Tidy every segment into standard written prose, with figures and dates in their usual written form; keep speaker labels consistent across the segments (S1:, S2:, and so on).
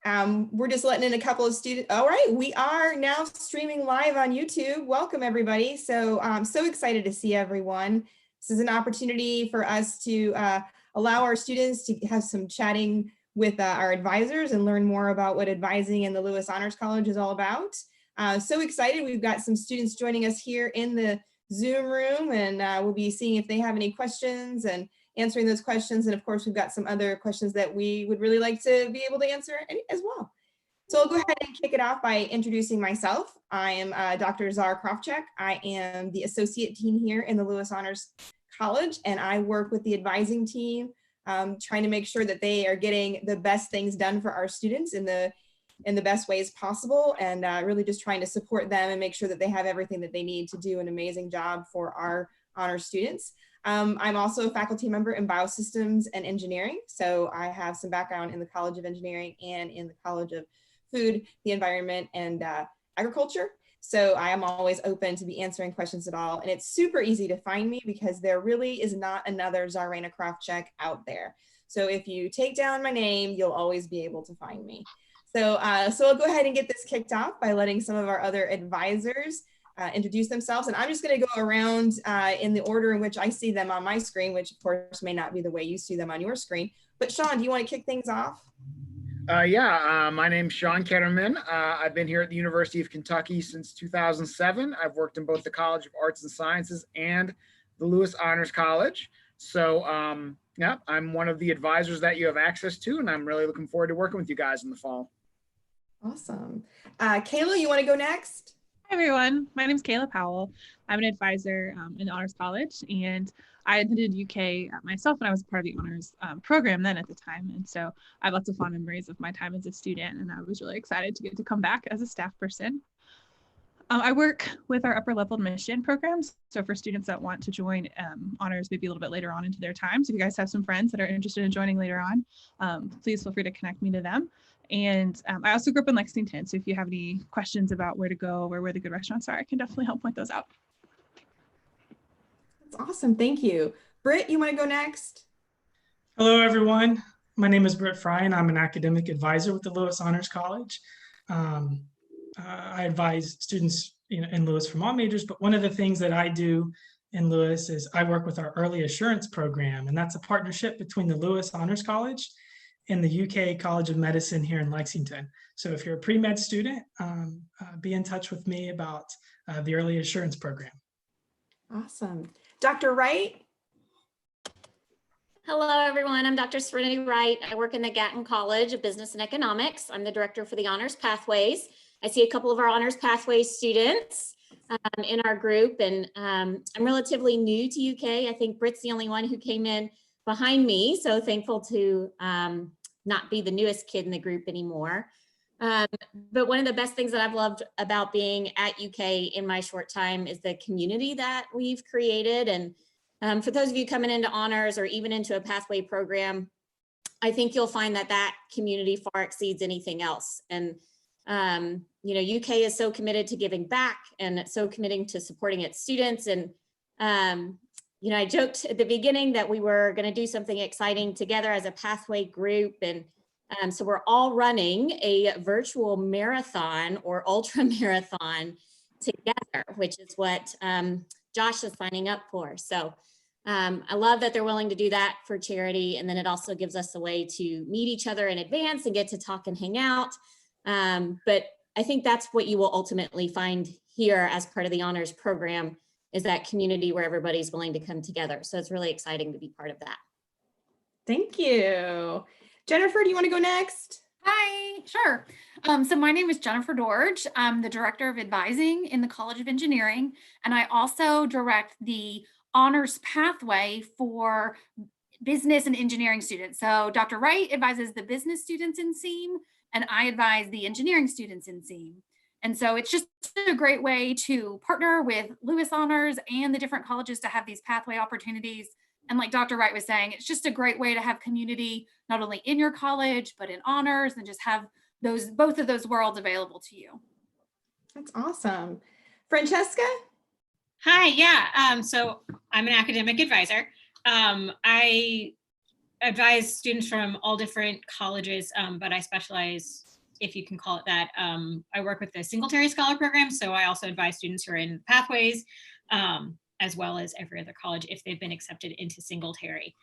S1: We're just letting in a couple of students. All right, we are now streaming live on YouTube. Welcome everybody. So I'm so excited to see everyone. This is an opportunity for us to allow our students to have some chatting with our advisors and learn more about what advising in the Lewis Honors College is all about. So excited. We've got some students joining us here in the Zoom room, and we'll be seeing if they have any questions and answering those questions. And of course, we've got some other questions that we would really like to be able to answer as well. So I'll go ahead and kick it off by introducing myself. I am Dr. Zara Krofchek. I am the associate dean here in the Lewis Honors College, and I work with the advising team, trying to make sure that they are getting the best things done for our students in the best ways possible, and really just trying to support them and make sure that they have everything that they need to do an amazing job for our honors students. I'm also a faculty member in biosystems and engineering. So I have some background in the College of Engineering and in the College of Food, the Environment, and Agriculture. So I am always open to be answering questions at all. And it's super easy to find me because there really is not another Zarina Krofchek out there. So if you take down my name, you'll always be able to find me. So I'll go ahead and get this kicked off by letting some of our other advisors introduce themselves. And I'm just going to go around in the order in which I see them on my screen, which of course may not be the way you see them on your screen. But Sean, do you want to kick things off?
S2: My name's Sean Ketterman. I've been here at the University of Kentucky since 2007. I've worked in both the College of Arts and Sciences and the Lewis Honors College. So yeah, I'm one of the advisors that you have access to, and I'm really looking forward to working with you guys in the fall.
S1: Awesome. Kayla, you want to go next?
S3: Hi everyone, my name is Kayla Powell. I'm an advisor in the Honors College, and I attended UK myself when I was part of the Honors program then at the time. And so I have lots of fond memories of my time as a student, and I was really excited to get to come back as a staff person. I work with our upper level admission programs. So for students that want to join honors maybe a little bit later on into their time. So if you guys have some friends that are interested in joining later on, please feel free to connect me to them. And I also grew up in Lexington. So if you have any questions about where to go or where the good restaurants are, I can definitely help point those out.
S1: That's awesome. Thank you. Britt, you want to go next?
S4: Hello, everyone. My name is Britt Fry, and I'm an academic advisor with the Lewis Honors College. I advise students in Lewis from all majors, but one of the things that I do in Lewis is I work with our early assurance program, and that's a partnership between the Lewis Honors College and the UK College of Medicine here in Lexington. So if you're a pre-med student, be in touch with me about the early assurance program.
S1: Awesome. Dr. Wright?
S5: Hello, everyone. I'm Dr. Serenity Wright. I work in the Gatton College of Business and Economics. I'm the director for the Honors Pathways. I see a couple of our Honors Pathways students in our group, and I'm relatively new to UK. I think Britt's the only one who came in behind me, so thankful to not be the newest kid in the group anymore. But one of the best things that I've loved about being at UK in my short time is the community that we've created. And for those of you coming into honors or even into a pathway program, I think you'll find that that community far exceeds anything else. And UK is so committed to giving back and so committing to supporting its students. And I joked at the beginning that we were going to do something exciting together as a pathway group. And so we're all running a virtual marathon or ultra marathon together, which is what Josh is signing up for. So I love that they're willing to do that for charity. And then it also gives us a way to meet each other in advance and get to talk and hang out. But I think that's what you will ultimately find here as part of the honors program, is that community where everybody's willing to come together. So it's really exciting to be part of that.
S1: Thank you. Jennifer, do you want to go next?
S6: Hi, sure. So my name is Jennifer Dorge. I'm the Director of Advising in the College of Engineering, and I also direct the honors pathway for business and engineering students. So Dr. Wright advises the business students in SEAM, and I advise the engineering students in SEAM. And so it's just a great way to partner with Lewis Honors and the different colleges to have these pathway opportunities. And like Dr. Wright was saying, it's just a great way to have community, not only in your college, but in honors, and just have both of those worlds available to you.
S1: That's awesome. Francesca?
S7: Hi, yeah. So I'm an academic advisor. I advise students from all different colleges, but I specialize, if you can call it that. I work with the Singletary Scholar Program, so I also advise students who are in Pathways, as well as every other college if they've been accepted into Singletary,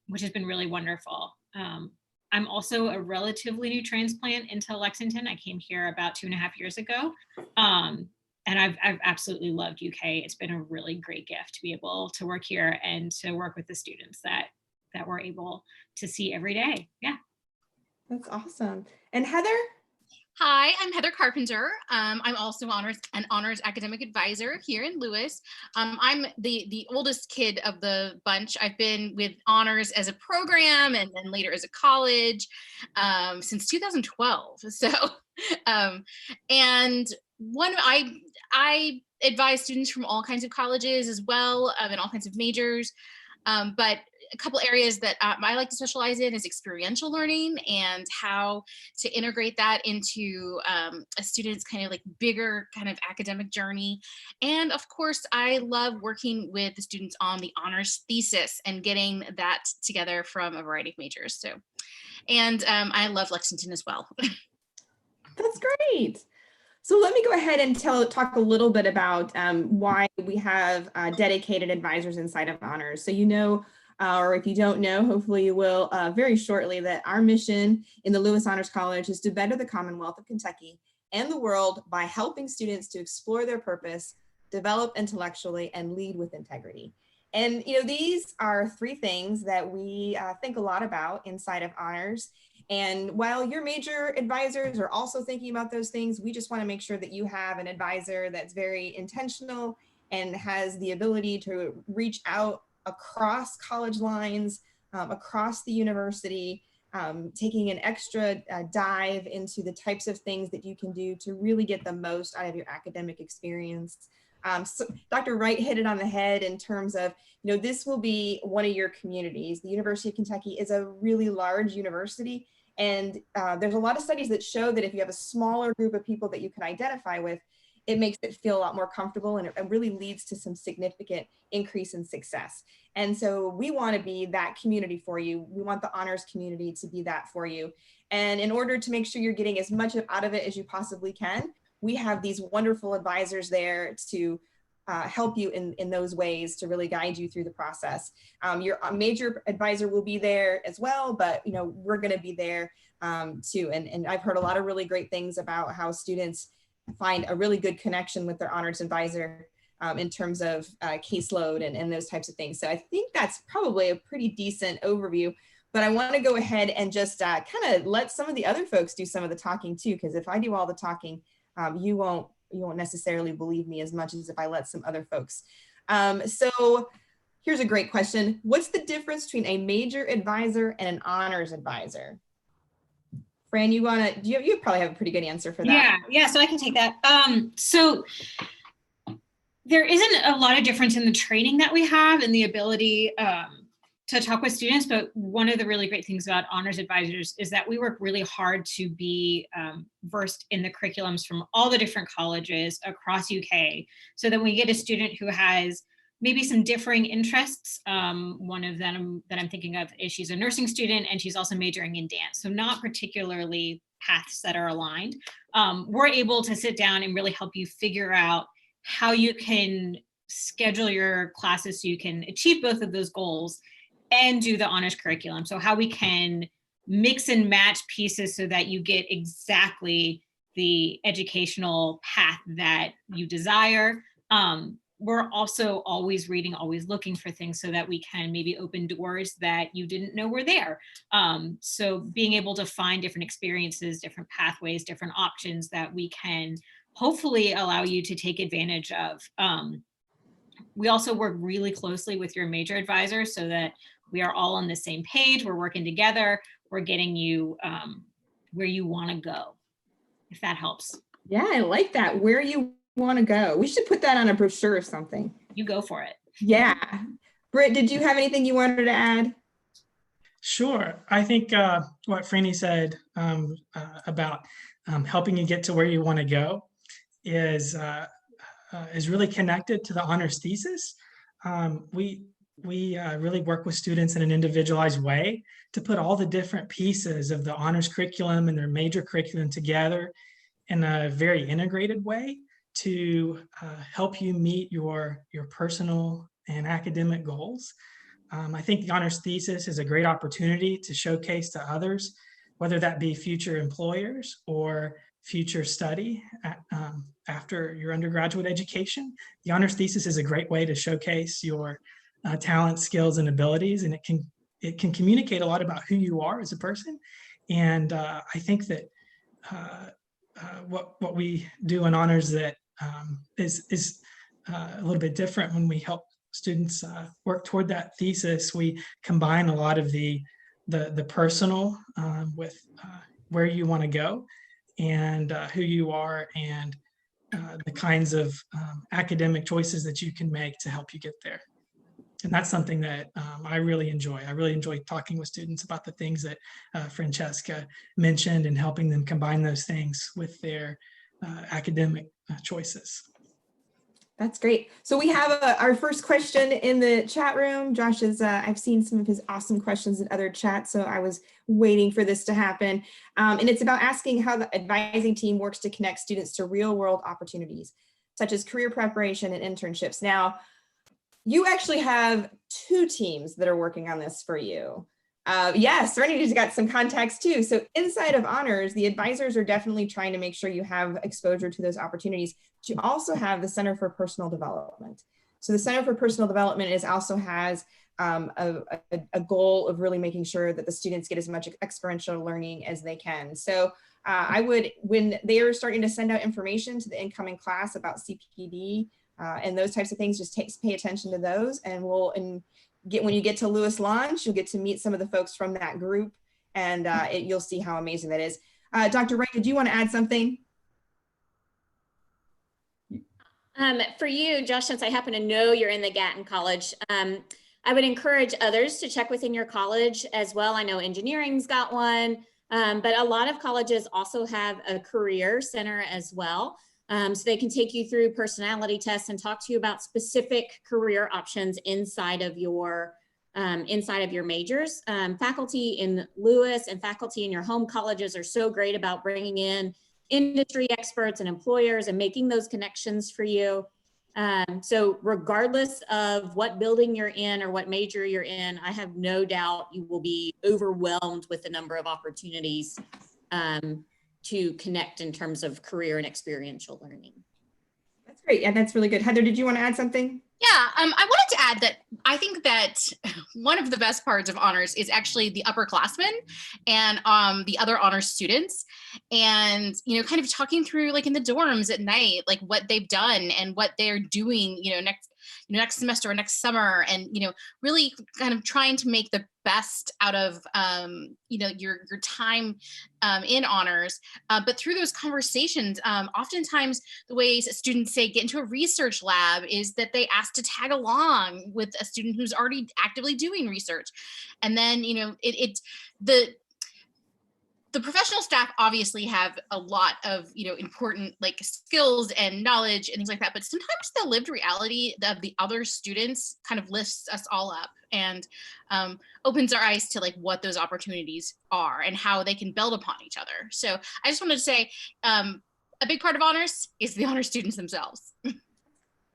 S7: which has been really wonderful. I'm also a relatively new transplant into Lexington. I came here about 2.5 years ago. And I've absolutely loved UK. It's been a really great gift to be able to work here and to work with the students that we're able to see every day. Yeah.
S1: That's awesome. And Heather?
S8: Hi, I'm Heather Carpenter. I'm also an honors academic advisor here in Lewis. I'm the oldest kid of the bunch. I've been with honors as a program and then later as a college since 2012. So, and I advise students from all kinds of colleges as well, and all kinds of majors. But a couple areas that I like to specialize in is experiential learning and how to integrate that into a student's kind of like bigger kind of academic journey. And of course, I love working with the students on the honors thesis and getting that together from a variety of majors. So, and I love Lexington as well.
S1: That's great. So let me go ahead and talk a little bit about why we have dedicated advisors inside of honors. So or if you don't know, hopefully you will very shortly, that our mission in the Lewis Honors College is to better the Commonwealth of Kentucky and the world by helping students to explore their purpose, develop intellectually, and lead with integrity. And these are 3 things that we think a lot about inside of honors. And while your major advisors are also thinking about those things, we just want to make sure that you have an advisor that's very intentional and has the ability to reach out across college lines, across the university, taking an extra dive into the types of things that you can do to really get the most out of your academic experience. So Dr. Wright hit it on the head in terms of, this will be one of your communities. The University of Kentucky is a really large university, and there's a lot of studies that show that if you have a smaller group of people that you can identify with, it makes it feel a lot more comfortable, and it really leads to some significant increase in success. And so we want to be that community for you. We want the honors community to be that for you. And in order to make sure you're getting as much out of it as you possibly can, we have these wonderful advisors there to help you in those ways, to really guide you through the process. Your major advisor will be there as well, but we're going to be there too. And I've heard a lot of really great things about how students find a really good connection with their honors advisor in terms of caseload and those types of things. So I think that's probably a pretty decent overview, but I want to go ahead and just kind of let some of the other folks do some of the talking too, because if I do all the talking, you won't necessarily believe me as much as if I let some other folks. So here's a great question. What's the difference between a major advisor and an honors advisor? Fran, you probably have a pretty good answer for that.
S7: Yeah, so I can take that. So there isn't a lot of difference in the training that we have and the ability to talk with students, but one of the really great things about honors advisors is that we work really hard to be versed in the curriculums from all the different colleges across UK, so that when we get a student who has maybe some differing interests. One of them that I'm thinking of is she's a nursing student and she's also majoring in dance. So not particularly paths that are aligned. We're able to sit down and really help you figure out how you can schedule your classes so you can achieve both of those goals and do the honors curriculum. So how we can mix and match pieces so that you get exactly the educational path that you desire. We're also always reading, always looking for things so that we can maybe open doors that you didn't know were there. So being able to find different experiences, different pathways, different options that we can hopefully allow you to take advantage of. We also work really closely with your major advisor so that we are all on the same page. We're working together. We're getting you where you want to go, if that helps.
S1: Yeah, I like that. Where you want to go. We should put that on a brochure or something.
S7: You go for it.
S1: Yeah. Britt, did you have anything you wanted to add?
S4: Sure. I think what Franny said about helping you get to where you want to go is really connected to the honors thesis. we really work with students in an individualized way to put all the different pieces of the honors curriculum and their major curriculum together in a very integrated way to help you meet your personal and academic goals. I think the honors thesis is a great opportunity to showcase to others, whether that be future employers or future study after your undergraduate education. The honors thesis is a great way to showcase your talents, skills, and abilities, and it can communicate a lot about who you are as a person. And I think that what we do in honors that is a little bit different when we help students work toward that thesis. We combine a lot of the personal with where you want to go and who you are and the kinds of academic choices that you can make to help you get there. And that's something that I really enjoy. I really enjoy talking with students about the things that Francesca mentioned and helping them combine those things with their academic choices.
S1: That's great. So we have our first question in the chat room. Josh is, I've seen some of his awesome questions in other chats, so I was waiting for this to happen. And it's about asking how the advising team works to connect students to real world opportunities, such as career preparation and internships. Now, you actually have 2 teams that are working on this for you. Yes, Serenity's got some contacts too. So inside of honors, the advisors are definitely trying to make sure you have exposure to those opportunities. But you also have the Center for Personal Development. So the Center for Personal Development also has a goal of really making sure that the students get as much experiential learning as they can. So I would, when they are starting to send out information to the incoming class about CPD and those types of things, just pay attention to those, and when you get to Lewis launch, you'll get to meet some of the folks from that group, and you'll see how amazing that is. Dr. Wright, did you want to add something?
S5: For you, Josh, since I happen to know you're in the Gatton College, I would encourage others to check within your college as well. I know engineering's got one, but a lot of colleges also have a career center as well. So they can take you through personality tests and talk to you about specific career options inside of your majors. Faculty in Lewis and faculty in your home colleges are so great about bringing in industry experts and employers and making those connections for you. So regardless of what building you're in or what major you're in, I have no doubt you will be overwhelmed with the number of opportunities to connect in terms of career and experiential learning.
S1: That's great. Yeah, that's really good. Heather, did you want to add something?
S8: Yeah, I wanted to add that I think that one of the best parts of honors is actually the upperclassmen and the other honors students, and kind of talking through like in the dorms at night, like what they've done and what they're doing, next semester or next summer, and really kind of trying to make the best out of your time in honors, but through those conversations, oftentimes the ways students say get into a research lab is that they ask to tag along with a student who's already actively doing research, and then the professional staff obviously have a lot of, important like skills and knowledge and things like that, but sometimes the lived reality of the other students kind of lifts us all up and opens our eyes to like what those opportunities are and how they can build upon each other. So I just wanted to say a big part of honors is the honor students themselves.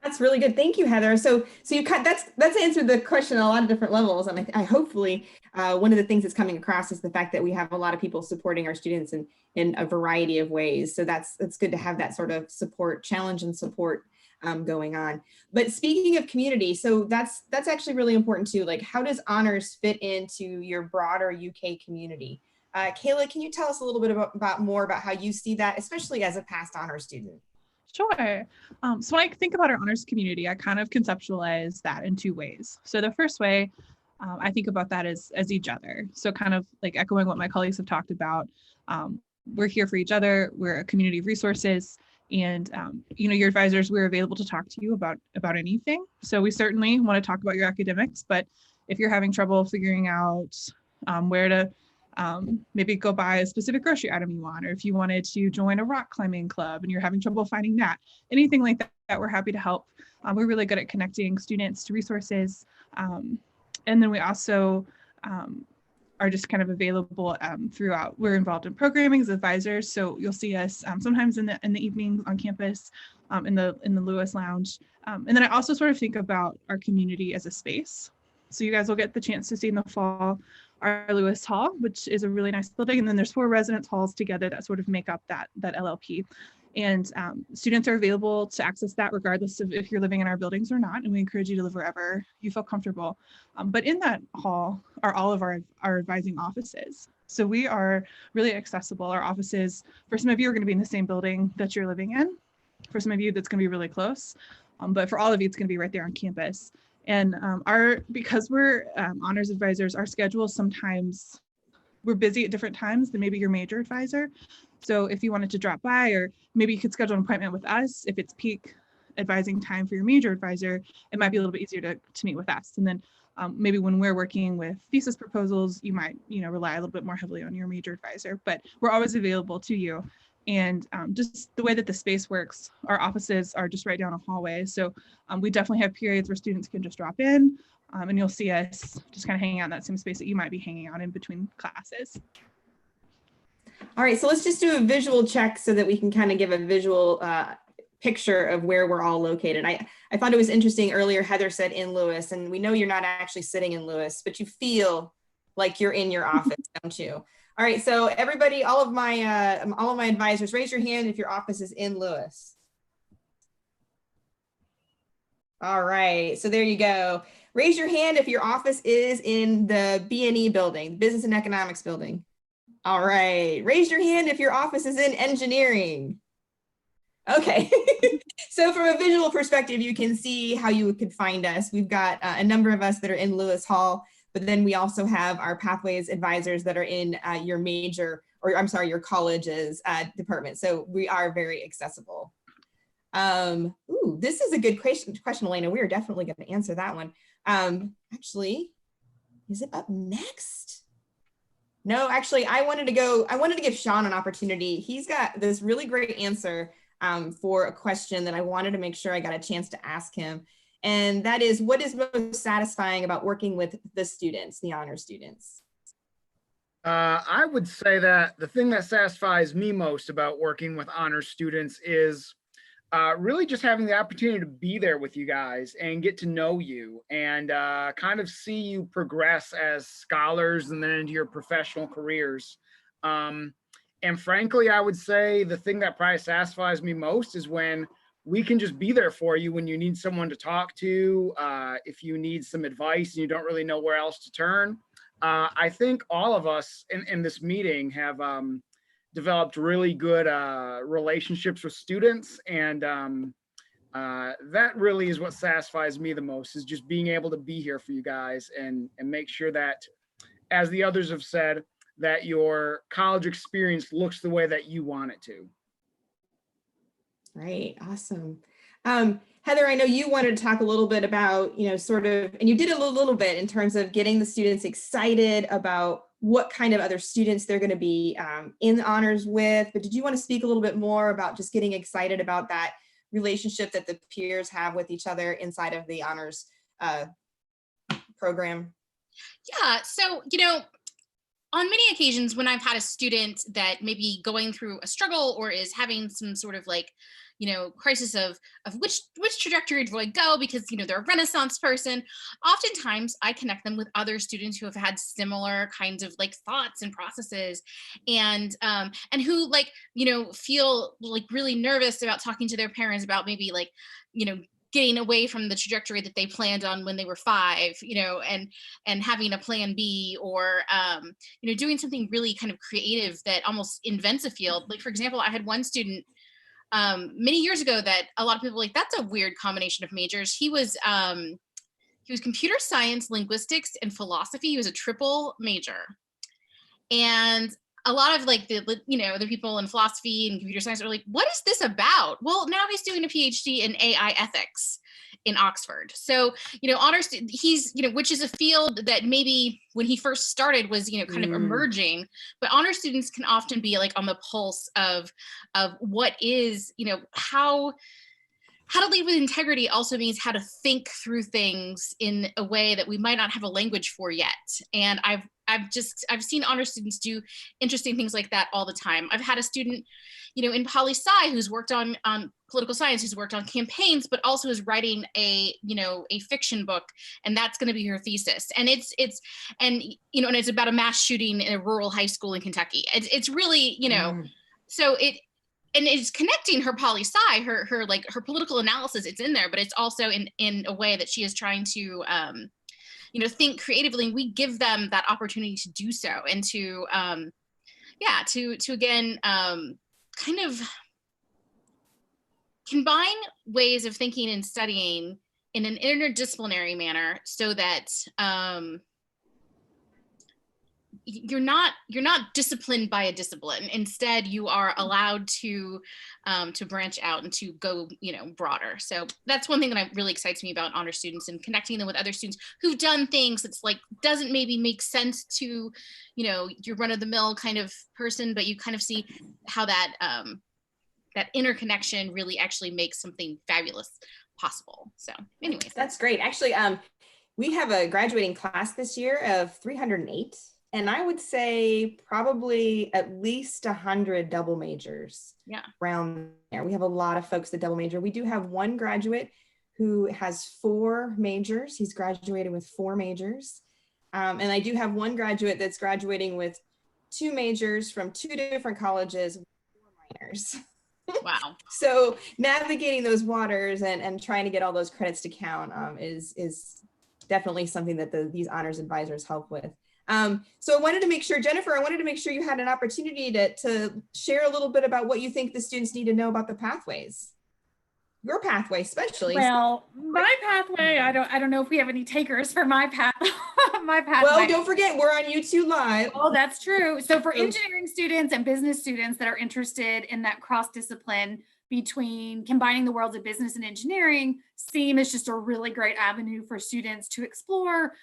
S1: That's really good. Thank you, Heather. So you that's answered the question on a lot of different levels. And I hopefully one of the things that's coming across is the fact that we have a lot of people supporting our students in a variety of ways. So that's good to have that sort of support, challenge and support going on. But speaking of community, so that's actually really important too. Like, how does honors fit into your broader UK community? Kayla, can you tell us a little bit more about how you see that, especially as a past honor student?
S3: Sure. So when I think about our honors community, I kind of conceptualize that in 2 ways. So the first way I think about that as each other. So kind of like echoing what my colleagues have talked about. We're here for each other. We're a community of resources, and your advisors, we're available to talk to you about anything. So we certainly want to talk about your academics, but if you're having trouble figuring out where to maybe go buy a specific grocery item you want, or if you wanted to join a rock climbing club and you're having trouble finding that, anything like that, we're happy to help. We're really good at connecting students to resources. And then we also are just kind of available throughout. We're involved in programming as advisors, so you'll see us sometimes in the evenings on campus, in the Lewis Lounge. And then I also sort of think about our community as a space. So you guys will get the chance to see in the fall our Lewis Hall, which is a really nice building. And then there's 4 residence halls together that sort of make up that LLP. And students are available to access that regardless of if you're living in our buildings or not. And we encourage you to live wherever you feel comfortable. But in that hall are all of our advising offices. So we are really accessible. Our offices, for some of you, are going to be in the same building that you're living in. For some of you, that's going to be really close. But for all of you, it's going to be right there on campus. And because we're honors advisors, our schedules sometimes, we're busy at different times than maybe your major advisor. So if you wanted to drop by, or maybe you could schedule an appointment with us, if it's peak advising time for your major advisor, it might be a little bit easier to meet with us. And then maybe when we're working with thesis proposals, you might rely a little bit more heavily on your major advisor, but we're always available to you. And just the way that the space works, our offices are just right down a hallway. So we definitely have periods where students can just drop in, and you'll see us just kind of hanging out in that same space that you might be hanging out in between classes.
S1: All right, so let's just do a visual check so that we can kind of give a visual picture of where we're all located. I thought it was interesting earlier, Heather said in Lewis, and we know you're not actually sitting in Lewis, but you feel like you're in your office, don't you? All right, so everybody, all of my advisors, raise your hand if your office is in Lewis. All right, so there you go. Raise your hand if your office is in the B&E building, Business and Economics building. All right, raise your hand if your office is in engineering. Okay, so from a visual perspective, you can see how you could find us. We've got a number of us that are in Lewis Hall, but then we also have our Pathways advisors that are in your major, or I'm sorry, your college's department. So we are very accessible. Ooh, this is a good question, Elena. We are definitely going to answer that one. Actually, is it up next? No, actually, I wanted to give Sean an opportunity. He's got this really great answer for a question that I wanted to make sure I got a chance to ask him. And that is, what is most satisfying about working with the students, the honor students?
S2: I would say that the thing that satisfies me most about working with honor students is really just having the opportunity to be there with you guys and get to know you and kind of see you progress as scholars and then into your professional careers. And frankly, I would say the thing that probably satisfies me most is when we can just be there for you when you need someone to talk to, if you need some advice and you don't really know where else to turn. I think all of us in this meeting have developed really good relationships with students, and that really is what satisfies me the most, is just being able to be here for you guys and make sure that, as the others have said, that your college experience looks the way that you want it to.
S1: Right, awesome. Heather, I know you wanted to talk a little bit about, sort of, and you did a little bit in terms of getting the students excited about what kind of other students they're going to be in honors with, but did you want to speak a little bit more about just getting excited about that relationship that the peers have with each other inside of the honors program?
S8: Yeah, so, on many occasions when I've had a student that may be going through a struggle or is having some sort of crisis of which trajectory do I go, because they're a Renaissance person, oftentimes I connect them with other students who have had similar kinds of thoughts and processes, and who feel really nervous about talking to their parents about maybe getting away from the trajectory that they planned on when they were 5, and having a plan B, or doing something really kind of creative that almost invents a field. Like, for example, I had one student many years ago that a lot of people that's a weird combination of majors. He was computer science, linguistics, and philosophy. He was a triple major. And a lot of the people in philosophy and computer science are like, what is this about? Well, now he's doing a PhD in AI ethics. in Oxford. So, he's, which is a field that maybe when he first started was, kind of emerging, but honor students can often be like on the pulse of what is, how to lead with integrity also means how to think through things in a way that we might not have a language for yet. And I've seen honor students do interesting things like that all the time. I've had a student, in poli-sci who's worked on political science, who's worked on campaigns, but also is writing a fiction book, and that's going to be her thesis. And and it's about a mass shooting in a rural high school in Kentucky. It's really, so and it's connecting her poli-sci, her political analysis, it's in there, but it's also in a way that she is trying to, think creatively, and we give them that opportunity to do so, and to again, kind of combine ways of thinking and studying in an interdisciplinary manner, so that you're not disciplined by a discipline. Instead, you are allowed to branch out and to go, broader. So that's one thing that really excites me about honor students, and connecting them with other students who've done things that's like, doesn't maybe make sense to, your run of the mill kind of person, but you kind of see how that, that interconnection really actually makes something fabulous possible. So anyways.
S1: That's great. Actually, we have a graduating class this year of 308. And I would say probably at least 100 double majors around there. We have a lot of folks that double major. We do have one graduate who has 4 majors. He's graduated with 4 majors. And I do have one graduate that's graduating with 2 majors from 2 different colleges, 4 minors.
S8: Wow.
S1: So navigating those waters and trying to get all those credits to count is definitely something that these honors advisors help with. So I wanted to make sure, Jennifer, you had an opportunity to share a little bit about what you think the students need to know about the pathways. Your pathway, especially.
S6: Well, my pathway, I don't know if we have any takers for my path. My pathway.
S1: Well, don't forget, we're on YouTube Live.
S6: Oh, that's true. So for engineering students and business students that are interested in that cross-discipline between combining the worlds of business and engineering, STEAM is just a really great avenue for students to explore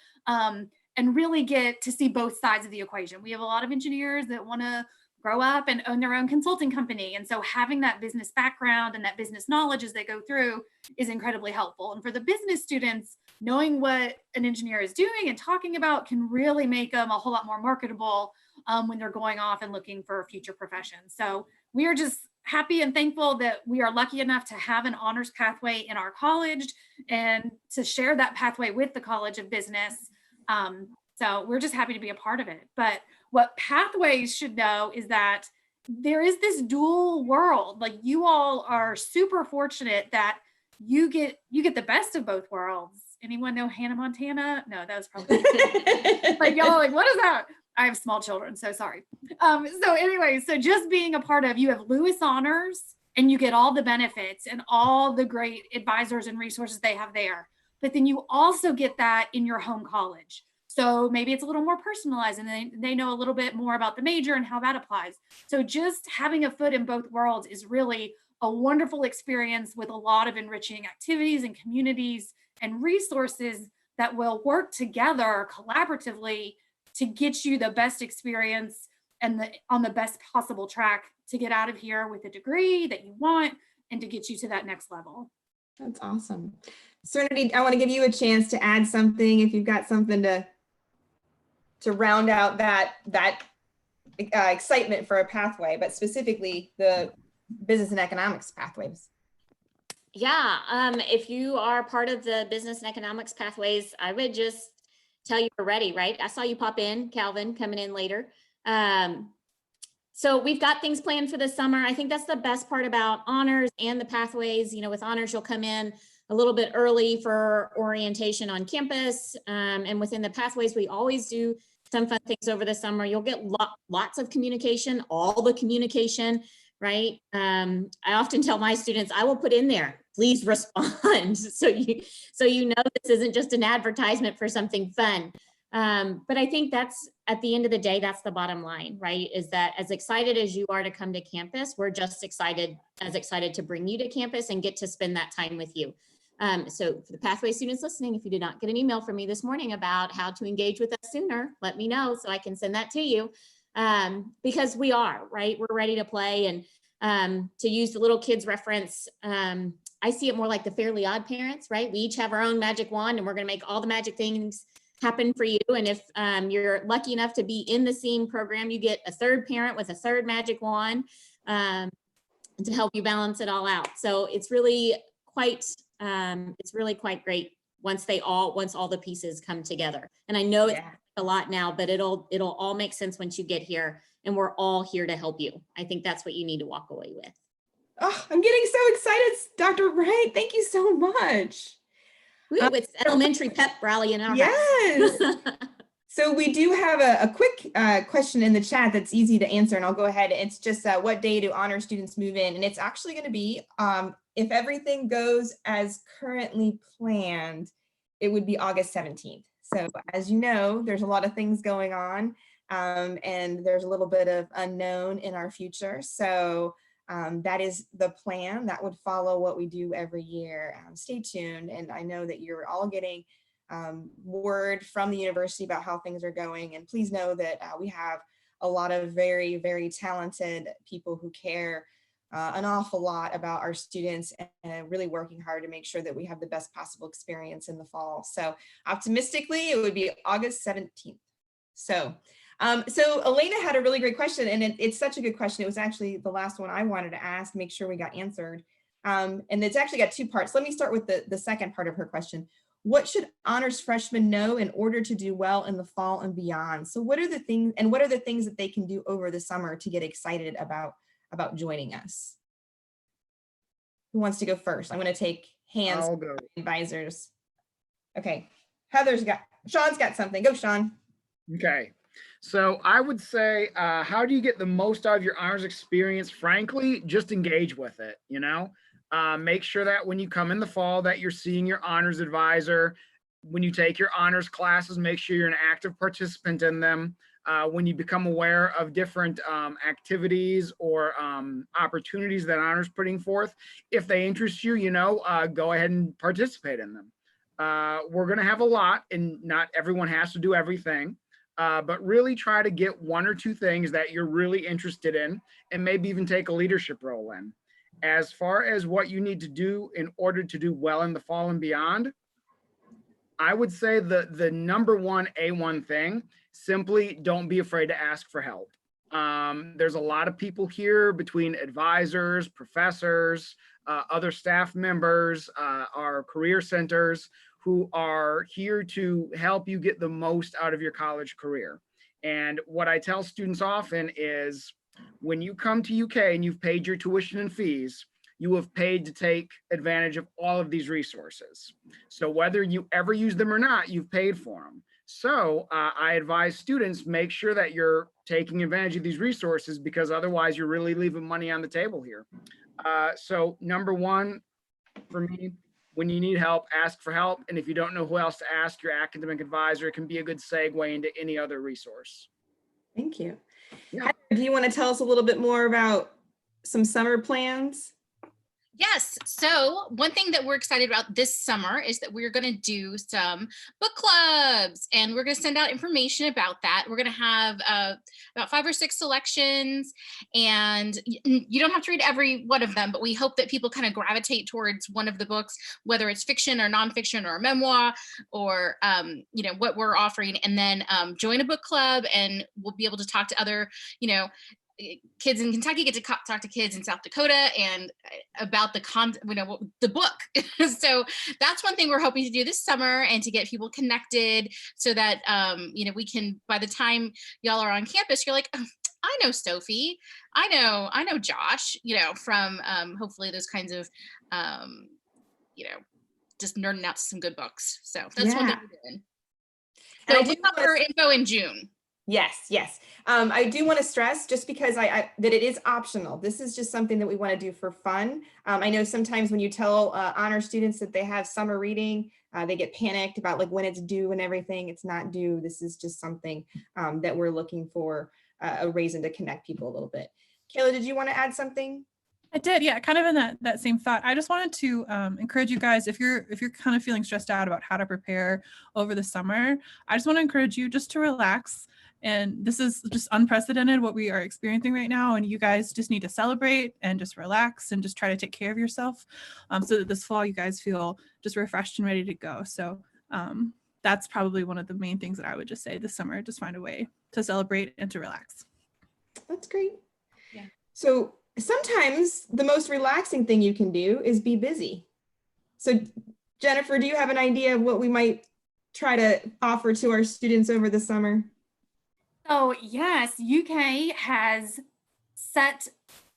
S6: and really get to see both sides of the equation. We have a lot of engineers that want to grow up and own their own consulting company. And so having that business background and that business knowledge as they go through is incredibly helpful. And for the business students, knowing what an engineer is doing and talking about can really make them a whole lot more marketable when they're going off and looking for future professions. So we are just happy and thankful that we are lucky enough to have an honors pathway in our college and to share that pathway with the College of Business. So we're just happy to be a part of it. But what pathways should know is that there is this dual world. Like, you all are super fortunate that you get the best of both worlds. Anyone know Hannah Montana? No, that was probably like, y'all are like, what is that? I have small children, so sorry. So anyway, so just being a part of, you have Lewis Honors and you get all the benefits and all the great advisors and resources they have there. But then you also get that in your home college. So maybe it's a little more personalized and they know a little bit more about the major and how that applies. So just having a foot in both worlds is really a wonderful experience with a lot of enriching activities and communities and resources that will work together collaboratively to get you the best experience and on the best possible track to get out of here with a degree that you want and to get you to that next level.
S1: That's awesome. Serenity, I want to give you a chance to add something if you've got something to round out that excitement for a pathway, but specifically the business and economics pathways.
S5: Yeah, if you are part of the business and economics pathways, I would just tell you we're ready, right? I saw you pop in, Calvin, coming in later. So we've got things planned for this summer. I think that's the best part about honors and the pathways. You know, with honors, you'll come in a little bit early for orientation on campus. And within the pathways, we always do some fun things over the summer. You'll get lots of communication, all the communication, right? I often tell my students, I will put in there, please respond. So you know this isn't just an advertisement for something fun. But I think that's, at the end of the day, that's the bottom line, right? Is that as excited as you are to come to campus, we're just as excited to bring you to campus and get to spend that time with you. So for the Pathway students listening, if you did not get an email from me this morning about how to engage with us sooner, let me know so I can send that to you. Because we are, right? We're ready to play. And to use the little kids reference, I see it more like the Fairly Odd Parents, right? We each have our own magic wand and we're going to make all the magic things happen for you. And if you're lucky enough to be in the SEAM program, you get a third parent with a third magic wand to help you balance it all out. So it's really quite great once all the pieces come together. And I know it's a lot now, but it'll all make sense once you get here, and we're all here to help you. I think that's what you need to walk away with.
S1: Oh, I'm getting so excited, Dr. Wright. Thank you so much.
S5: Ooh, it's elementary pep rally in our
S1: Yes.
S5: house.
S1: So we do have a quick question in the chat that's easy to answer, and I'll go ahead. It's just what day do honor students move in? And it's actually going to be, if everything goes as currently planned, it would be August 17th. So as you know, there's a lot of things going on, and there's a little bit of unknown in our future. So that is the plan. That would follow what we do every year. Stay tuned. And I know that you're all getting word from the university about how things are going. And please know that we have a lot of very, very talented people who care an awful lot about our students and really working hard to make sure that we have the best possible experience in the fall. So optimistically, it would be August 17th. So Elena had a really great question, and it's such a good question. It was actually the last one I wanted to ask, make sure we got answered. And it's actually got two parts. Let me start with the second part of her question. What should honors freshmen know in order to do well in the fall and beyond? So what are the things that they can do over the summer to get excited about joining us? Who wants to go first? I'm going to take hands.
S2: I'll go.
S1: Advisors. Okay. Sean's got something. Go, Sean.
S2: Okay. So I would say, how do you get the most out of your honors experience? Frankly, just engage with it, you know? Make sure that when you come in the fall that you're seeing your honors advisor. When you take your honors classes, make sure you're an active participant in them. When you become aware of different activities or opportunities that honors putting forth, if they interest you, you know, go ahead and participate in them. We're going to have a lot, and not everyone has to do everything. But really try to get one or two things that you're really interested in, and maybe even take a leadership role in. As far as what you need to do in order to do well in the fall and beyond, I would say the number one A1 thing, simply don't be afraid to ask for help. There's a lot of people here between advisors, professors, other staff members, our career centers, who are here to help you get the most out of your college career. And what I tell students often is, when you come to UK and you've paid your tuition and fees, you have paid to take advantage of all of these resources. So whether you ever use them or not, you've paid for them. So I advise students, make sure that you're taking advantage of these resources, because otherwise you're really leaving money on the table here. So number one, for me, when you need help, ask for help. And if you don't know who else to ask, your academic advisor can be a good segue into any other resource.
S1: Thank you.
S2: Yeah.
S1: Heather, do you want to tell us a little bit more about some summer plans?
S8: Yes. So one thing that we're excited about this summer is that we're going to do some book clubs, and we're going to send out information about that. We're going to have about 5 or 6 selections, and you don't have to read every one of them, but we hope that people kind of gravitate towards one of the books, whether it's fiction or nonfiction or a memoir, or you know, what we're offering, and then join a book club, and we'll be able to talk to other, you know, kids in Kentucky, get to talk to kids in South Dakota and about the book. So that's one thing we're hoping to do this summer, and to get people connected so that, you know, we can, by the time y'all are on campus, you're like, oh, I know Sophie, I know Josh, you know, from hopefully those kinds of, you know, just nerding out to some good books. So that's one thing we're doing. So we'll cover info in June.
S1: Yes, yes. I do want to stress, just because that it is optional. This is just something that we want to do for fun. I know sometimes when you tell honor students that they have summer reading, they get panicked about like when it's due and everything. It's not due. This is just something that we're looking for a reason to connect people a little bit. Kayla, did you want to add something?
S3: I did, yeah, kind of in that same thought. I just wanted to encourage you guys, if you're kind of feeling stressed out about how to prepare over the summer, I just want to encourage you just to relax. And this is just unprecedented what we are experiencing right now. And you guys just need to celebrate and just relax and just try to take care of yourself, so that this fall you guys feel just refreshed and ready to go. So that's probably one of the main things that I would just say this summer. Just find a way to celebrate and to relax.
S1: That's great.
S7: Yeah.
S1: So sometimes the most relaxing thing you can do is be busy. So Jennifer, do you have an idea of what we might try to offer to our students over the summer?
S6: So yes, UK has set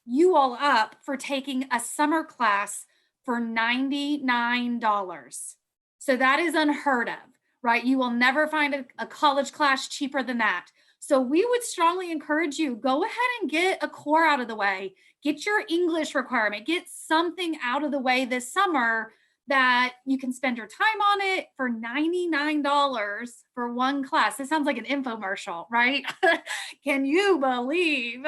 S6: you all up for taking a summer class for $99. So that is unheard of, right? You will never find a college class cheaper than that. So we would strongly encourage you, go ahead and get a core out of the way, get your English requirement, get something out of the way this summer that you can spend your time on it for $99 for one class. This sounds like an infomercial, right? Can you believe?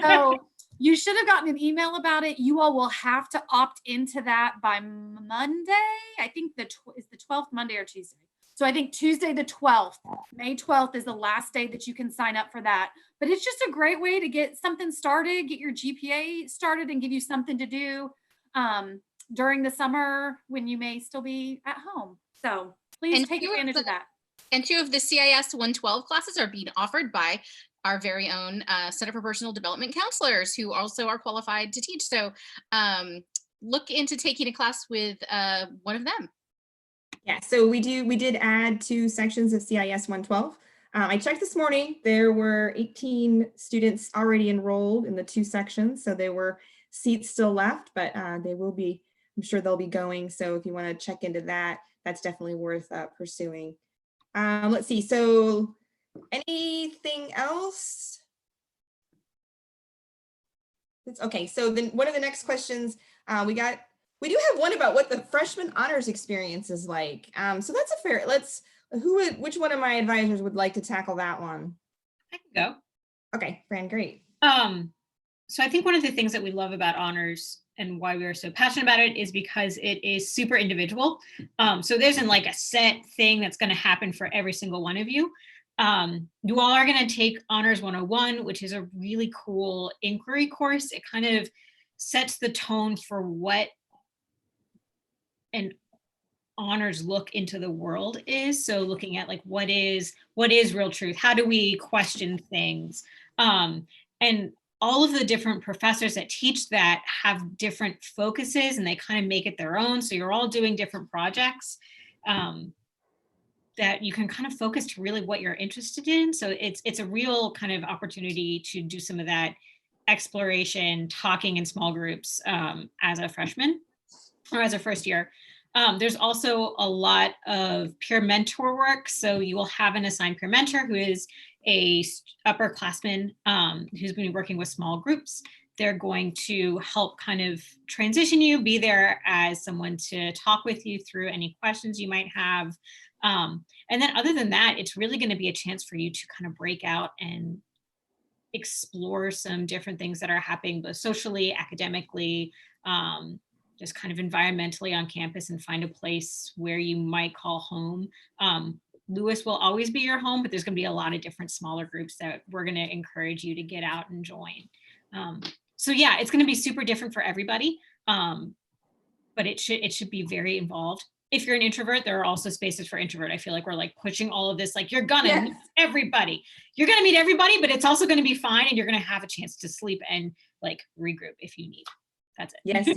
S6: So you should have gotten an email about it. You all will have to opt into that by Monday. I think is the 12th Monday or Tuesday. So I think Tuesday the 12th, May 12th is the last day that you can sign up for that. But it's just a great way to get something started, get your GPA started, and give you something to do during the summer when you may still be at home. So please take advantage of that.
S8: And 2 of the CIS 112 classes are being offered by our very own Center for Personal Development counselors, who also are qualified to teach. So look into taking a class with one of them.
S1: Yeah, so we did add 2 sections of CIS 112. I checked this morning, there were 18 students already enrolled in the 2 sections. So there were seats still left, but they will be, I'm sure they'll be going. So if you want to check into that, that's definitely worth pursuing. Let's see, so anything else? Okay, so then one of the next questions we do have one about what the freshman honors experience is like. So that's a fair, which one of my advisors would like to tackle that one?
S7: I can go.
S1: Okay, Fran, great.
S7: So I think one of the things that we love about honors and why we are so passionate about it is because it is super individual. So there isn't like a set thing that's going to happen for every single one of you. You all are going to take Honors 101, which is a really cool inquiry course. It kind of sets the tone for what an honors look into the world is. So looking at like what is real truth? How do we question things? And all of the different professors that teach that have different focuses, and they kind of make it their own. So you're all doing different projects that you can kind of focus to really what you're interested in. So it's a real kind of opportunity to do some of that exploration, talking in small groups as a freshman or as a first year. There's also a lot of peer mentor work. So you will have an assigned peer mentor who is a upperclassman who's been working with small groups. They're going to help kind of transition you, be there as someone to talk with you through any questions you might have. And then other than that, it's really going to be a chance for you to kind of break out and explore some different things that are happening both socially, academically, just kind of environmentally on campus, and find a place where you might call home. Lewis will always be your home, but there's going to be a lot of different smaller groups that we're going to encourage you to get out and join. So yeah, it's going to be super different for everybody, but it should be very involved. If you're an introvert, there are also spaces for introvert. I feel like we're like pushing all of this, like you're gonna meet everybody. You're gonna meet everybody, but it's also gonna be fine, and you're gonna have a chance to sleep and like regroup if you need. That's it.
S1: Yes,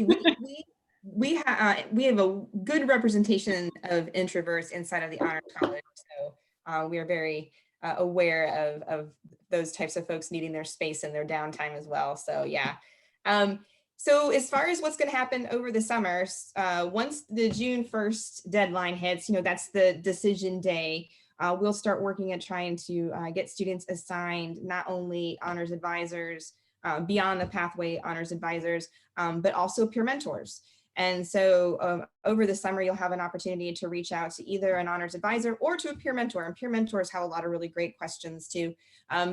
S1: we have a good representation of introverts inside of the Honors College. So we are very aware of those types of folks needing their space and their downtime as well. So yeah. So as far as what's going to happen over the summer, once the June 1st deadline hits, that's the decision day, we'll start working at trying to get students assigned not only honors advisors, beyond the pathway honors advisors, but also peer mentors. And so over the summer, you'll have an opportunity to reach out to either an honors advisor or to a peer mentor. And peer mentors have a lot of really great questions too.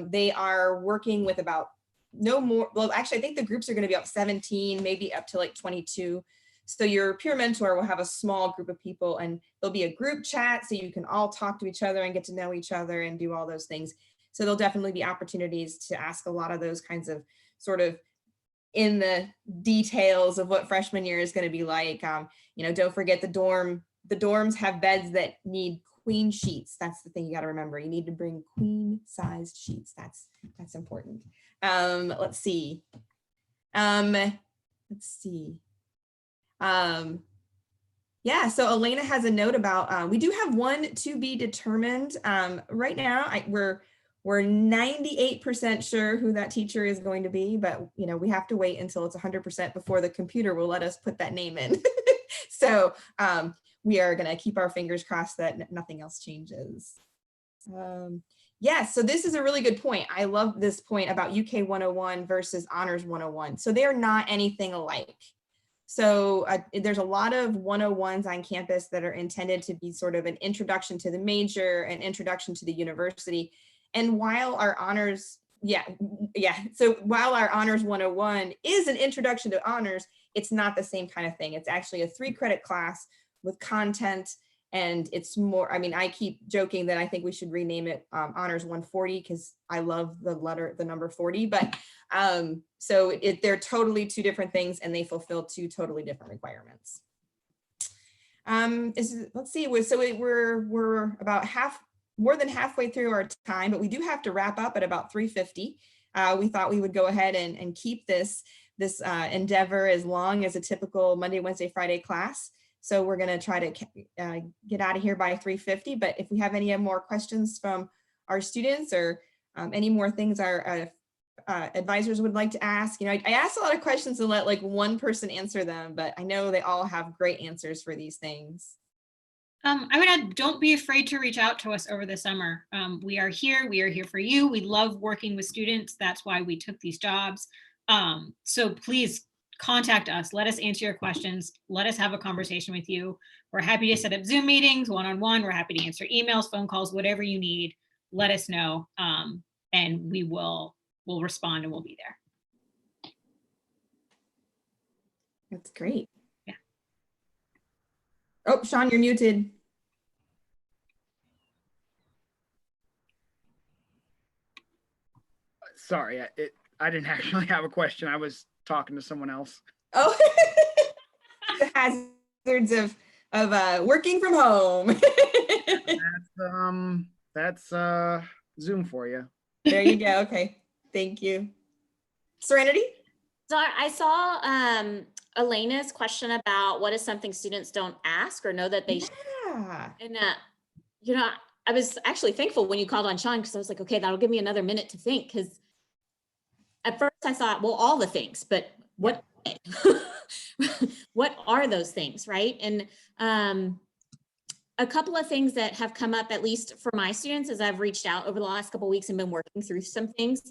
S1: They are working with about no more, well, actually, I think the groups are going to be up 17, maybe up to like 22. So your peer mentor will have a small group of people, and there'll be a group chat so you can all talk to each other and get to know each other and do all those things. So there'll definitely be opportunities to ask a lot of those kinds of sort of in the details of what freshman year is going to be like. You know, don't forget the dorms have beds that need queen sheets. That's the thing you got to remember. You need to bring queen sized sheets. That's important. Let's see. Yeah, so Elena has a note about, we do have one to be determined. Right now, we're 98% sure who that teacher is going to be, but you know, we have to wait until it's 100% before the computer will let us put that name in. So we are going to keep our fingers crossed that nothing else changes. Yeah, so this is a really good point. I love this point about UK 101 versus Honors 101. So they are not anything alike. So there's a lot of 101s on campus that are intended to be sort of an introduction to the major, an introduction to the university. And while our honors, so while our Honors 101 is an introduction to honors, it's not the same kind of thing. It's actually a 3-credit class with content, and it's more, I mean, I keep joking that I think we should rename it Honors 140 because I love the number 40, but so they're totally two different things, and they fulfill two totally different requirements. Let's see, so we're about more than halfway through our time, but we do have to wrap up at about 3:50. We thought we would go ahead and keep this endeavor as long as a typical Monday, Wednesday, Friday class. So we're going to try to get out of here by 3:50. But if we have any more questions from our students or any more things our advisors would like to ask, you know, I asked a lot of questions and let like one person answer them, but I know they all have great answers for these things.
S7: I would add, don't be afraid to reach out to us over the summer. We are here for you. We love working with students. That's why we took these jobs. So please contact us. Let us answer your questions. Let us have a conversation with you. We're happy to set up Zoom meetings, one-on-one. We're happy to answer emails, phone calls, whatever you need. Let us know, and we'll respond and we'll be there.
S1: That's great.
S7: Yeah.
S1: Oh, Sean, you're muted.
S2: Sorry, I didn't actually have a question. I was talking to someone else.
S1: Oh, the hazards of working from home.
S2: That's Zoom for you.
S1: There you go. Okay, thank you. Serenity?
S5: So I saw Elena's question about what is something students don't ask or know that they should.
S1: Yeah.
S5: And you know, I was actually thankful when you called on Sean, because I was like, okay, that'll give me another minute to think, because at first I thought, well, all the things, but what what are those things, right? And a couple of things that have come up, at least for my students, as I've reached out over the last couple of weeks and been working through some things.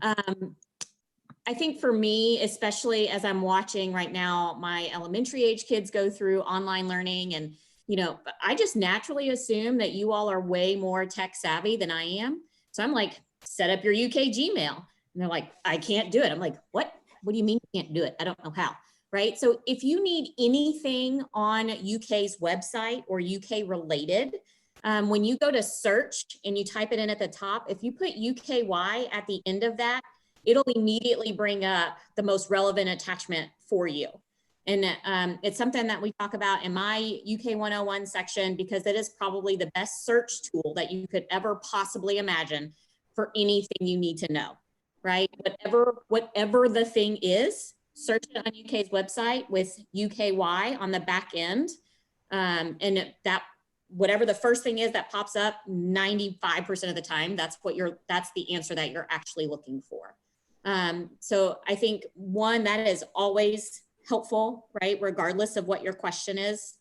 S5: I think for me, especially as I'm watching right now, my elementary age kids go through online learning, and you know, I just naturally assume that you all are way more tech savvy than I am. So I'm like, set up your UK Gmail. And they're like, I can't do it. I'm like, what? What do you mean you can't do it? I don't know how, right? So if you need anything on UK's website or UK related, when you go to search and you type it in at the top, if you put UKY at the end of that, it'll immediately bring up the most relevant attachment for you. And it's something that we talk about in my UK 101 section, because it is probably the best search tool that you could ever possibly imagine for anything you need to know, right? Whatever the thing is, search it on UK's website with UKY on the back end. And that, whatever the first thing is that pops up, 95% of the time, that's the answer that you're actually looking for. So I think one, that is always helpful, right? Regardless of what your question is,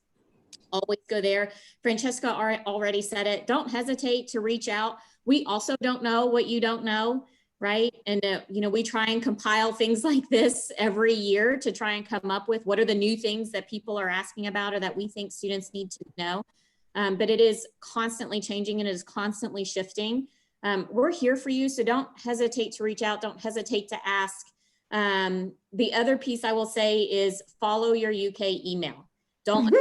S5: always go there. Francesca already said it. Don't hesitate to reach out. We also don't know what you don't know, right? And you know, we try and compile things like this every year to try and come up with what are the new things that people are asking about or that we think students need to know. But it is constantly changing and it is constantly shifting. we're here for you. So don't hesitate to reach out. Don't hesitate to ask. The other piece I will say is follow your UK email. Don't,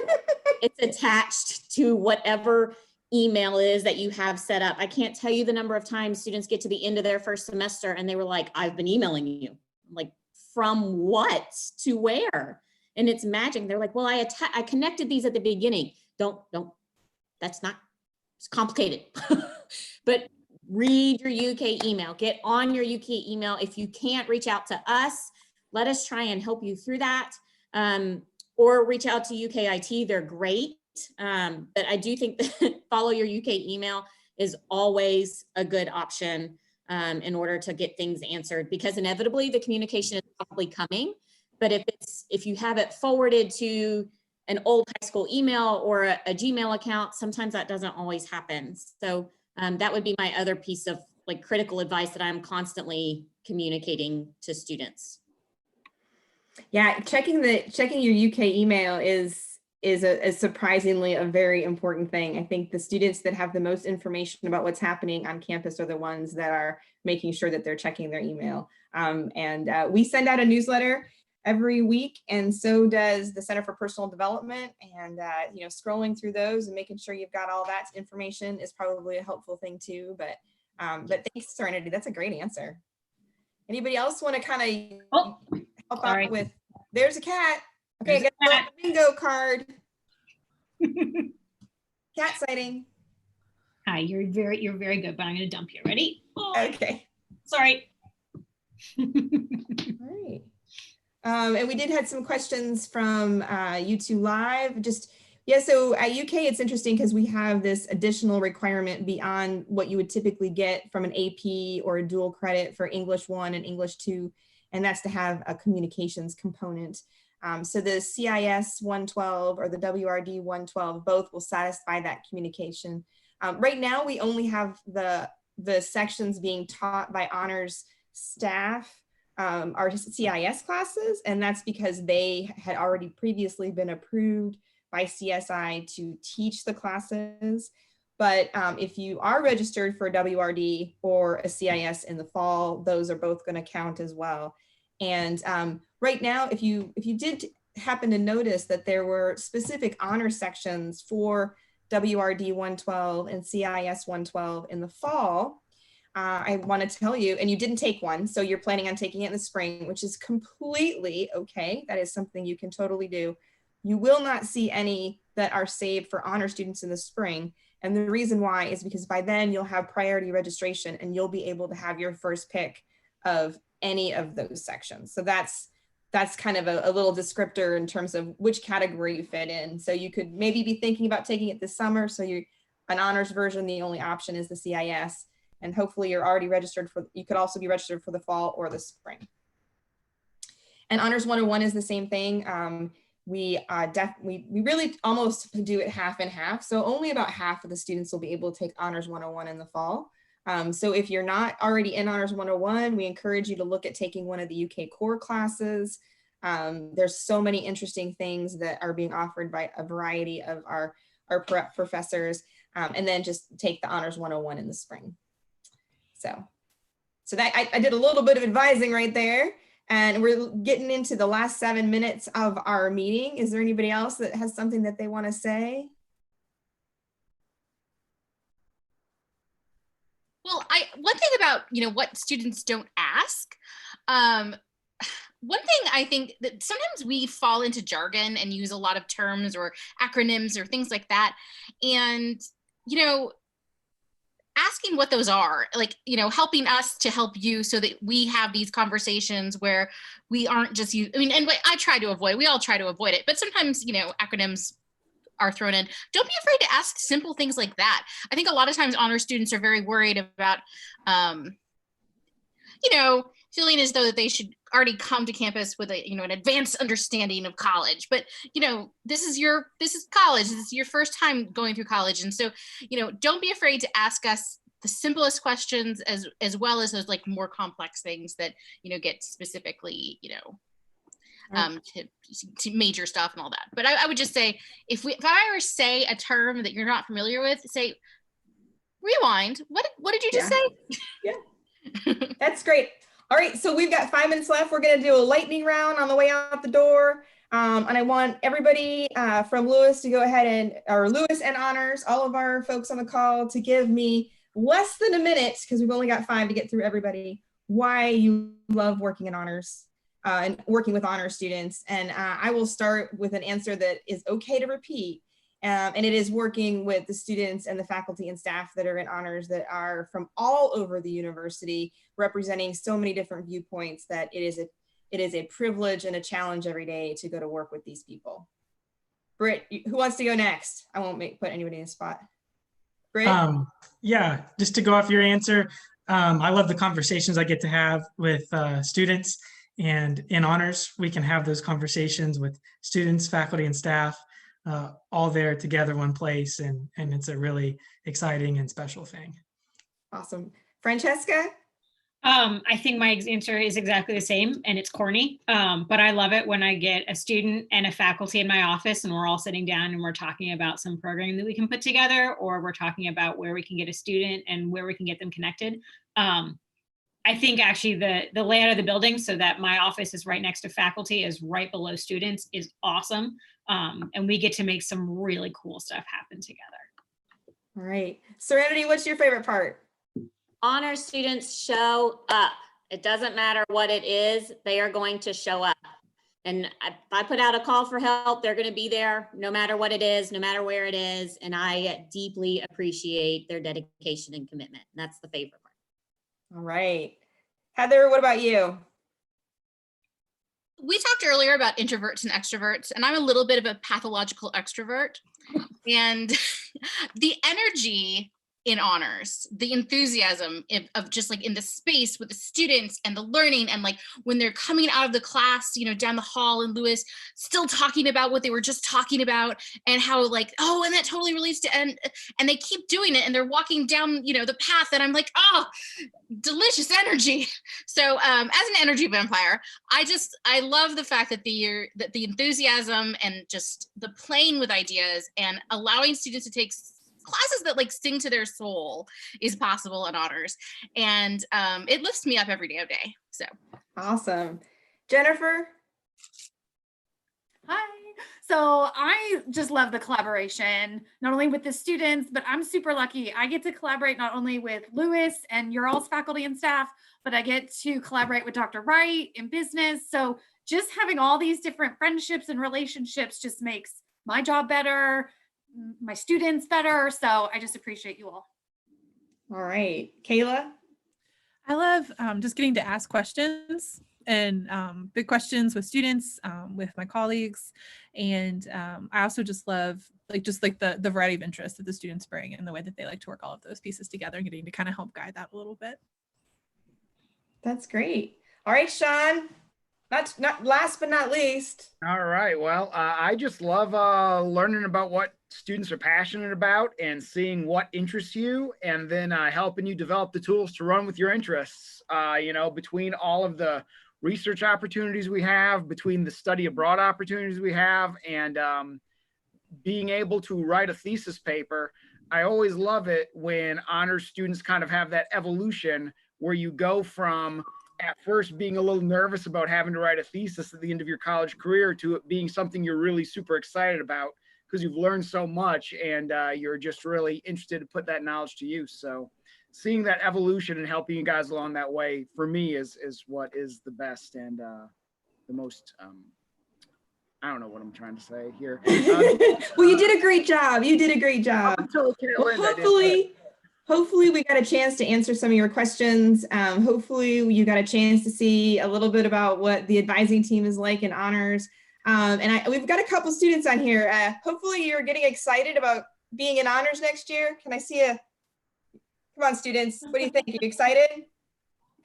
S5: it's attached to whatever email is that you have set up. I can't tell you the number of times students get to the end of their first semester and they were like, I've been emailing you. I'm like, from what to where? And it's magic. They're like, well, I connected these at the beginning. Don't, that's not, it's complicated. But read your UK email, get on your UK email. If you can't reach out to us, let us try and help you through that. Or reach out to UKIT, they're great. But I do think that follow your UK email is always a good option in order to get things answered, because inevitably the communication is probably coming. But if you have it forwarded to an old high school email or a Gmail account, sometimes that doesn't always happen. So that would be my other piece of like critical advice that I'm constantly communicating to students.
S1: Yeah, checking your UK email is surprisingly a very important thing. I think the students that have the most information about what's happening on campus are the ones that are making sure that they're checking their email. We send out a newsletter every week, and so does the Center for Personal Development. And scrolling through those and making sure you've got all that information is probably a helpful thing too. But thanks, Serenity. That's a great answer. Anybody else want to kind of help out with? There's a cat. Okay, I got a bingo card. Cat sighting.
S7: Hi, you're very good, but I'm going to dump you. Ready? Oh,
S1: okay.
S7: Sorry.
S1: All right. And we did have some questions from U2 Live. So at UK, it's interesting because we have this additional requirement beyond what you would typically get from an AP or a dual credit for English 1 and English 2, and that's to have a communications component. So the CIS 112 or the WRD 112, both will satisfy that communication. Right now, we only have the sections being taught by honors staff, our CIS classes, and that's because they had already previously been approved by CSI to teach the classes. But if you are registered for a WRD or a CIS in the fall, those are both going to count as well. And right now, if you did happen to notice that there were specific honor sections for WRD 112 and CIS 112 in the fall, I want to tell you, and you didn't take one, so you're planning on taking it in the spring, which is completely okay. That is something you can totally do. You will not see any that are saved for honor students in the spring. And the reason why is because by then you'll have priority registration and you'll be able to have your first pick of any of those sections. So that's kind of a little descriptor in terms of which category you fit in. So you could maybe be thinking about taking it this summer. So you're an honors version, the only option is the CIS. And hopefully you're already registered for, you could also be registered for the fall or the spring. And Honors 101 is the same thing. We really almost do it half and half. So only about half of the students will be able to take Honors 101 in the fall. So if you're not already in Honors 101, we encourage you to look at taking one of the UK core classes. There's so many interesting things that are being offered by a variety of our prep professors, and then just take the Honors 101 in the spring. So that I did a little bit of advising right there. And we're getting into the last 7 minutes of our meeting. Is there anybody else that has something that they want to say?
S8: Well, one thing about, what students don't ask, one thing I think that sometimes we fall into jargon and use a lot of terms or acronyms or things like that. And, asking what those are, like, helping us to help you so that we have these conversations where we aren't just and I try to avoid, we all try to avoid it, but sometimes, acronyms are thrown in. Don't be afraid to ask simple things like that. I think a lot of times honor students are very worried about, feeling as though that they should already come to campus with an advanced understanding of college. But, this is college. This is your first time going through college. And so, don't be afraid to ask us the simplest questions as well as those like more complex things that, get specifically, to major stuff and all that. But I would just say, if I ever say a term that you're not familiar with, say, Rewind. What did you just
S1: Yeah.
S8: say?
S1: That's great. All right, so we've got 5 minutes left. We're gonna do a lightning round on the way out the door. And I want everybody from Lewis to go ahead or Lewis and Honors, all of our folks on the call, to give me less than a minute, because we've only got 5 to get through everybody, why you love working in honors and working with honor students. And I will start with an answer that is okay to repeat. And it is working with the students and the faculty and staff that are in honors that are from all over the university, representing so many different viewpoints, that it is a privilege and a challenge every day to go to work with these people. Britt, who wants to go next? I won't put anybody in a spot. Britt?
S4: Yeah, just to go off your answer, I love the conversations I get to have with students, and in honors, we can have those conversations with students, faculty, and staff, all there together one place, and it's a really exciting and special thing.
S1: Awesome. Francesca?
S7: I think my answer is exactly the same, and it's corny, but I love it when I get a student and a faculty in my office and we're all sitting down and we're talking about some programming that we can put together, or we're talking about where we can get a student and where we can get them connected. I think actually the layout of the building, so that my office is right next to faculty, is right below students, is awesome. And we get to make some really cool stuff happen together.
S1: All right. Serenity, what's your favorite part?
S5: Honor students show up. It doesn't matter what it is, they are going to show up. And if I put out a call for help, they're going to be there no matter what it is, no matter where it is. And I deeply appreciate their dedication and commitment. That's the favorite part.
S1: All right. Heather, what about you?
S8: We talked earlier about introverts and extroverts, and I'm a little bit of a pathological extrovert. And the energy in honors, the enthusiasm of just like in the space with the students and the learning, and like when they're coming out of the class, you know, down the hall in Lewis, still talking about what they were just talking about, and how like, oh, and that totally relates to, and they keep doing it, and they're walking down, you know, the path, and I'm like, oh, delicious energy. So as an energy vampire, I love the fact that the enthusiasm and just the playing with ideas and allowing students to take classes that like sing to their soul is possible in honors, and it lifts me up every day of day. So
S1: awesome. Jennifer?
S6: Hi. So I just love the collaboration, not only with the students, but I'm super lucky. I get to collaborate not only with Lewis and your all's faculty and staff, but I get to collaborate with Dr. Wright in business. So just having all these different friendships and relationships just makes my job better, my students better. So I just appreciate you all.
S1: All right. Kayla?
S3: I love just getting to ask questions and big questions with students, with my colleagues. And I also just love the variety of interests that the students bring and the way that they like to work all of those pieces together and getting to kind of help guide that a little bit.
S1: That's great. All right, Sean, not last but not least.
S2: All right. Well, I just love learning about what students are passionate about and seeing what interests you, and then helping you develop the tools to run with your interests. You know, between all of the research opportunities we have, between the study abroad opportunities we have, and being able to write a thesis paper, I always love it when honors students kind of have that evolution where you go from at first being a little nervous about having to write a thesis at the end of your college career to it being something you're really super excited about because you've learned so much and you're just really interested to put that knowledge to use. So seeing that evolution and helping you guys along that way for me is what is the best and the most, I don't know what I'm trying to say here.
S1: Well, you did a great job. You did a great job.
S2: Until tail end, I did.
S1: Hopefully we got a chance to answer some of your questions. Hopefully you got a chance to see a little bit about what the advising team is like in honors. We've got a couple students on here. Hopefully you're getting excited about being in honors next year. Can I see a, come on students, what do you think? Are you excited?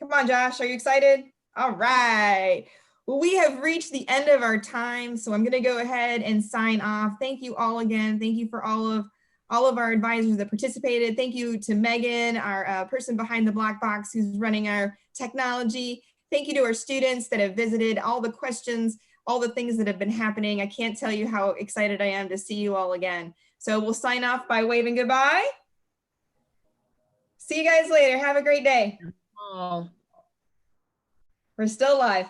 S1: Come on, Josh, are you excited? All right. Well, we have reached the end of our time, so I'm gonna go ahead and sign off. Thank you all again. Thank you for all of our advisors that participated. Thank you to Megan, our person behind the black box who's running our technology. Thank you to our students that have visited, all the questions, all the things that have been happening. I can't tell you how excited I am to see you all again. So we'll sign off by waving goodbye. See you guys later. Have a great day.
S2: Oh.
S1: We're still live.